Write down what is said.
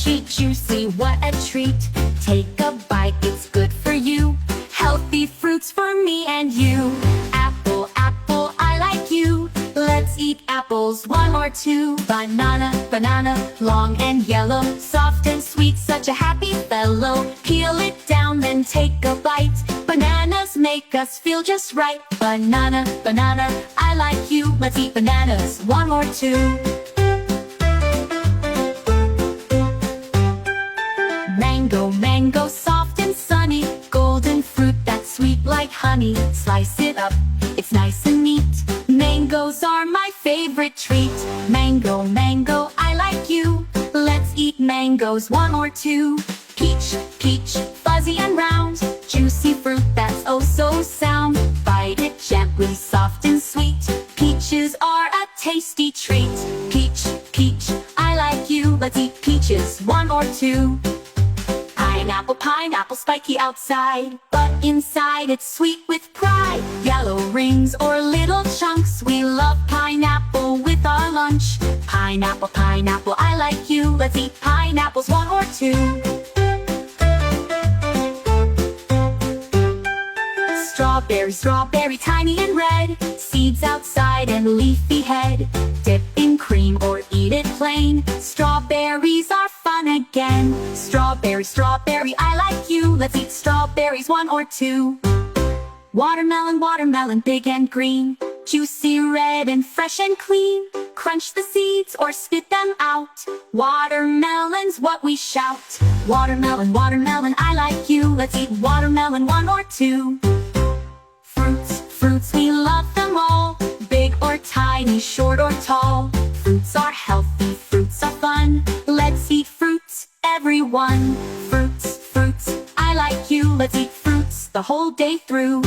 crunchy, juicy, what a treat. Take a bite, it's good for you. Healthy fruits for me and you. Apple, apple, I like you. Let's eat apples, one or two. Banana, banana, long and yellow, soft and sweet, such a happy fellow. Peel it down, then take a bite. Bananas make us feel just right. Banana, banana, I like you. Let's eat bananas, one or two. Mango, mango, soft and sunny, golden fruit that's sweet like honey. Slice it up, it's nice and neat. Mangoes are my favorite treat. Mango, mango, I like you. Let's eat mangoes, one or two. Peach, peach, fuzzy and round, juicy fruit that's oh so sound. Bite it gently, soft and sweet. Peaches are a tasty treat. Peach, peach, I like you. Let's eat peaches, one or two. Pineapple, pineapple, spiky outside, but inside it's sweet with pride. Yellow rings or little chunks, we love pineapple with our lunch. Pineapple, pineapple, I like you. Let's eat pineapples, one or two. Strawberry, strawberry, tiny and red, seeds outside and leafy head. Dip in cream or eat it plain. Strawberries are fun again. Strawberry, strawberry, I like you. Let's eat strawberries, one or two. Watermelon, watermelon, big and green, juicy, red and fresh and clean. Crunch the seeds or spit them out. Watermelon's what we shout. Watermelon, watermelon, I like you. Let's eat watermelon, one or two. Fruits, fruits, we love them all, big or tiny, short or tall. Fruits are healthy, fruits are fun. Let's eat fruits, everyone. Fruits, fruits, I like you. Let's eat fruits the whole day through.